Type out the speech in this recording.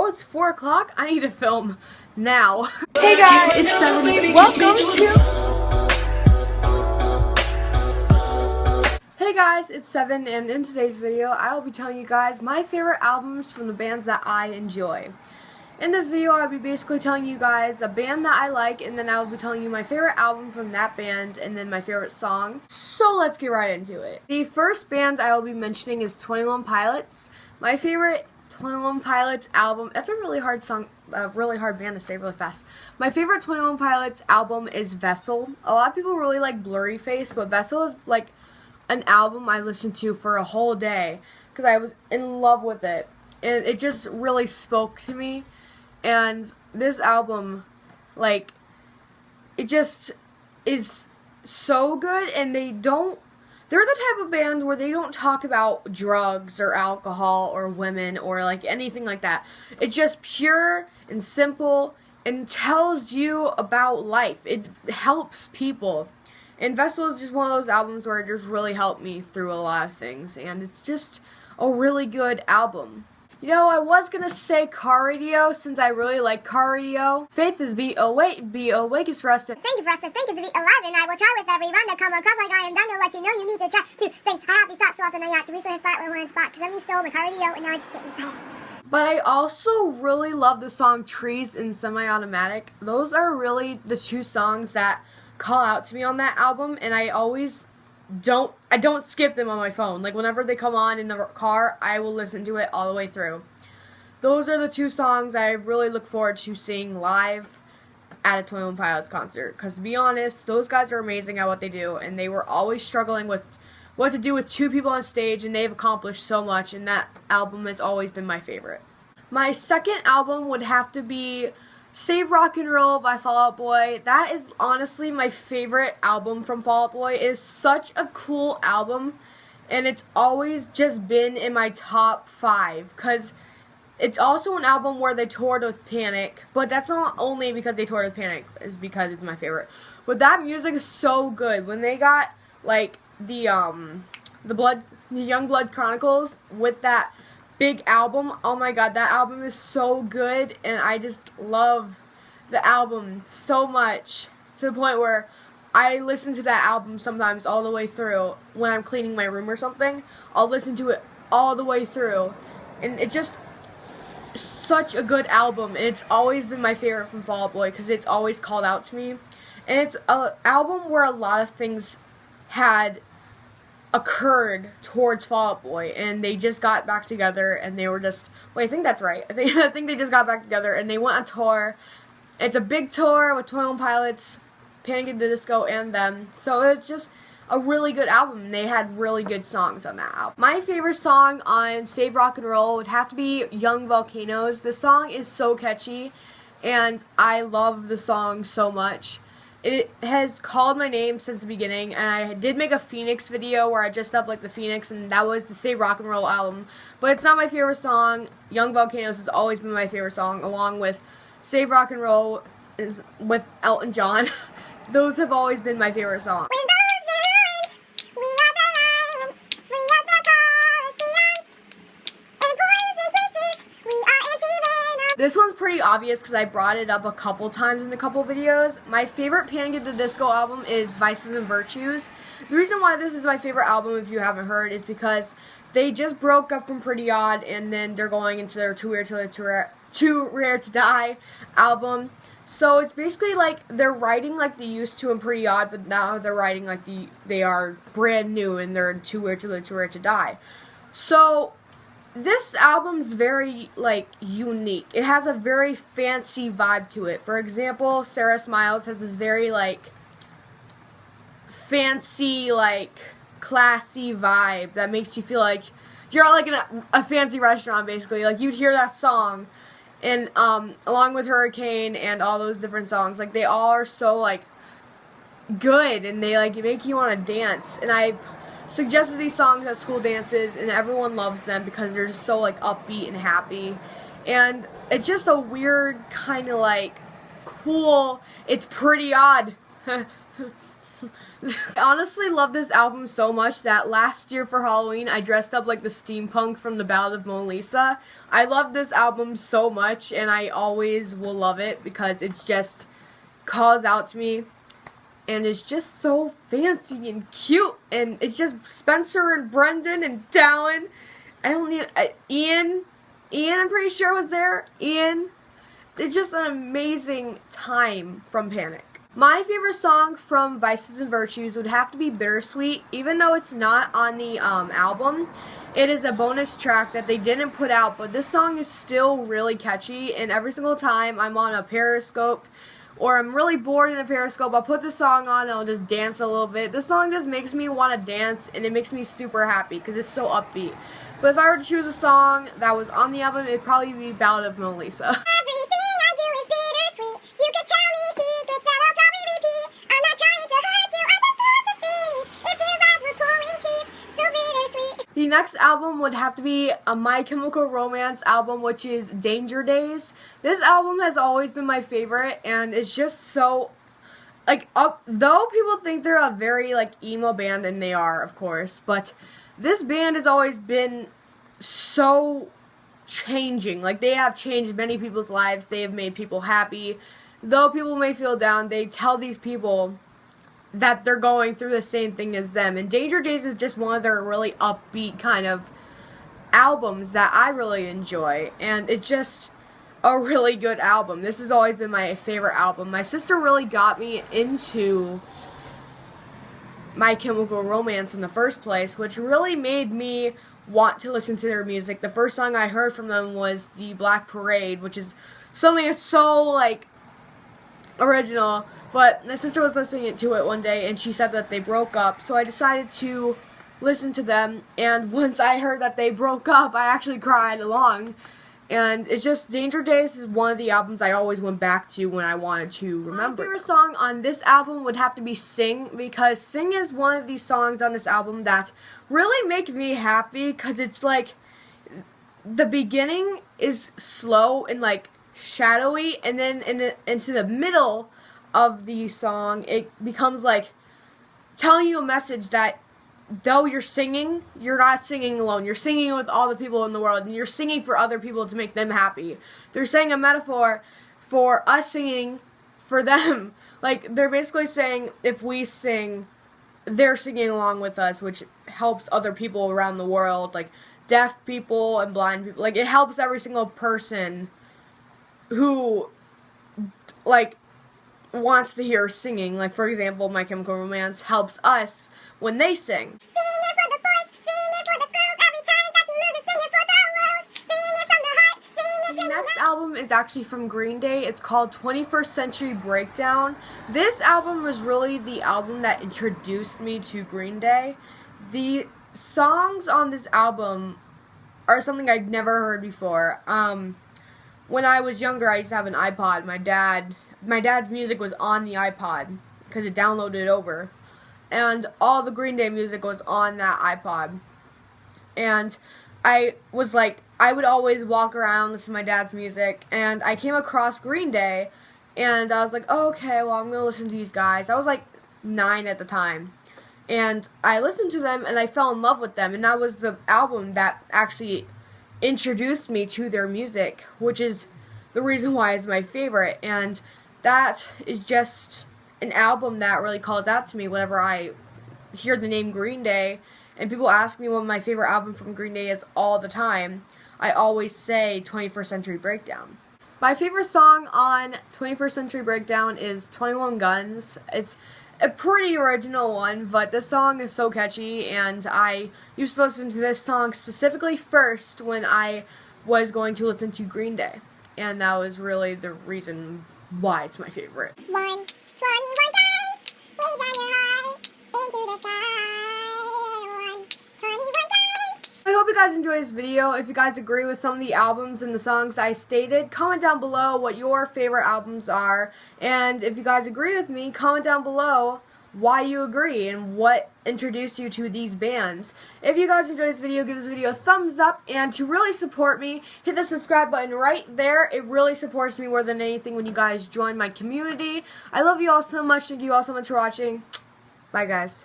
Oh, it's 4 o'clock? I need to film now. Hey guys, it's 7. Welcome to... Hey guys, it's 7, and in today's video, I will be telling you guys my favorite albums from the bands that I enjoy. In this video, I'll be basically telling you guys a band that I like, and then I will be telling you my favorite album from that band, and then my favorite song. So let's get right into it. The first band I will be mentioning is 21 Pilots. My favorite 21 Pilots album, that's a really hard song, a really hard band to say really fast. My favorite 21 Pilots album is Vessel. A lot of people really like Blurry Face, but Vessel is like an album I listened to for a whole day because I was in love with it, and it just really spoke to me. And this album, like, it just is so good, and they're the type of band where they don't talk about drugs or alcohol or women or like anything like that. It's just pure and simple and tells you about life. It helps people. And Vessel is just one of those albums where it just really helped me through a lot of things, and it's just a really good album. You know, I was gonna say Car Radio since I really like Car Radio. Faith is be awake is rested. Thank you for us to think it to be alive, and I will try with every run to come across like I am done to let you know you need to try to think. I have these thoughts so often I have to reset his slightly one spot because I'm used to hold my Car Radio and now I just sit in silence. But I also really love the song Trees and Semi-Automatic. Those are really the two songs that call out to me on that album, and I don't skip them on my phone. Like, whenever they come on in the car, I will listen to it all the way through. Those are the two songs I really look forward to seeing live at a 21 Pilots concert. Because to be honest, those guys are amazing at what they do, and they were always struggling with what to do with two people on stage, and they've accomplished so much, and that album has always been my favorite. My second album would have to be Save Rock and Roll by Fall Out Boy. That is honestly my favorite album from Fall Out Boy. It is such a cool album, and it's always just been in my top 5 because it's also an album where they toured with Panic, but that's not only because they toured with Panic, it's because it's my favorite. But that music is so good. When they got like the Young Blood Chronicles with that big album, oh my god, that album is so good, and I just love the album so much to the point where I listen to that album sometimes all the way through. When I'm cleaning my room or something, I'll listen to it all the way through, and it's just such a good album, and it's always been my favorite from Fall Out Boy because it's always called out to me, and it's an album where a lot of things had occurred towards Fall Out Boy, and they just got back together, and they were just, wait, I think that's right. I think they just got back together, and they went on tour. It's a big tour with 21 Pilots, Panic at the Disco, and them. So it's just a really good album, and they had really good songs on that album. My favorite song on Save Rock and Roll would have to be Young Volcanoes. The song is so catchy, and I love the song so much. It has called my name since the beginning, and I did make a Phoenix video where I dressed up like the Phoenix, and that was the Save Rock and Roll album. But it's not my favorite song. Young Volcanoes has always been my favorite song, along with Save Rock and Roll is with Elton John. Those have always been my favorite songs. This one's pretty obvious because I brought it up a couple times in a couple videos. My favorite Panic at the Disco album is Vices and Virtues. The reason why this is my favorite album, if you haven't heard, is because they just broke up from Pretty Odd, and then they're going into their Too Rare to Die album. So it's basically like they're writing like they used to in Pretty Odd, but now they're writing like they are brand new, and they're in Too Rare to Die. So this album's very, like, unique. It has a very fancy vibe to it. For example, Sarah Smiles has this very, like, fancy, like, classy vibe that makes you feel like you're at, like, in a fancy restaurant, basically. Like, you'd hear that song, and, along with Hurricane and all those different songs, like, they all are so, like, good, and they, like, make you want to dance. And I've suggested these songs at school dances, and everyone loves them because they're just so like upbeat and happy, and it's just a weird kind of like cool, it's pretty odd I honestly love this album so much that last year for Halloween I dressed up like the steampunk from the Ballad of Mona Lisa. I love this album so much, and I always will love it because it just calls out to me, and it's just so fancy and cute, and it's just Spencer and Brendan and Dallin. I don't need Ian. I'm pretty sure was there. Ian. It's just an amazing time from Panic. My favorite song from Vices and Virtues would have to be Bittersweet. Even though it's not on the album, it is a bonus track that they didn't put out, but this song is still really catchy, and every single time I'm on a Periscope or I'm really bored in a Periscope, I'll put this song on and I'll just dance a little bit. This song just makes me want to dance, and it makes me super happy because it's so upbeat. But if I were to choose a song that was on the album, it'd probably be Ballad of Mona Lisa. Everything I do is bittersweet. You could tell me secrets that I'll probably repeat. I'm not trying to hurt you, I just want to speak. It feels like we're pulling teeth, so bittersweet. The next album would have to be a My Chemical Romance album, which is Danger Days. This album has always been my favorite, and it's just so, like, though people think they're a very, like, emo band, and they are, of course, but this band has always been so changing. Like, they have changed many people's lives. They have made people happy. Though people may feel down, they tell these people that they're going through the same thing as them. And Danger Days is just one of their really upbeat kind of albums that I really enjoy. And it's just a really good album. This has always been my favorite album. My sister really got me into My Chemical Romance in the first place, which really made me want to listen to their music. The first song I heard from them was the Black Parade, which is something that's so, like, original. But my sister was listening to it one day, and she said that they broke up, so I decided to listen to them. And once I heard that they broke up, I actually cried along. And it's just, Danger Days is one of the albums I always went back to when I wanted to remember. My favorite song on this album would have to be Sing, because Sing is one of these songs on this album that really make me happy, because it's like, the beginning is slow and like shadowy, and then into the middle of the song, it becomes like telling you a message that though you're singing, you're not singing alone. You're singing with all the people in the world, and you're singing for other people to make them happy. They're saying a metaphor for us singing for them. Like, they're basically saying if we sing, they're singing along with us, which helps other people around the world, like deaf people and blind people. Like, it helps every single person who, like, wants to hear singing. Like, for example, My Chemical Romance helps us when they sing. Sing it for the boys, sing it for the girls. Every time that you lose it, sing it for the world. Sing it from the heart, sing it to The the next album is actually from Green Day. It's called 21st Century Breakdown. This album was really the album that introduced me to Green Day. The songs on this album are something I'd never heard before. When I was younger, I used to have an iPod. My dad's music was on the iPod because it downloaded over, and all the Green Day music was on that iPod. And I was like, I would always walk around, listen to my dad's music, and I came across Green Day, and I was like, oh, okay, well, I'm gonna listen to these guys. I was like 9 at the time, and I listened to them, and I fell in love with them, and that was the album that actually introduced me to their music, which is the reason why it's my favorite. And that is just an album that really calls out to me whenever I hear the name Green Day, and people ask me what my favorite album from Green Day is all the time. I always say 21st Century Breakdown. My favorite song on 21st Century Breakdown is 21 Guns. It's a pretty original one, but this song is so catchy, and I used to listen to this song specifically first when I was going to listen to Green Day, and that was really the reason why it's my favorite. 1, 21 guns, way down your heart, into the sky. 1, 21 guns. I hope you guys enjoyed this video. If you guys agree with some of the albums and the songs I stated, comment down below what your favorite albums are. And if you guys agree with me, comment down below why you agree and what introduced you to these bands. If you guys enjoyed this video, give this video a thumbs up, and to really support me, hit the subscribe button right there. It really supports me more than anything when you guys join my community. I love you all so much. Thank you all so much for watching. Bye, guys.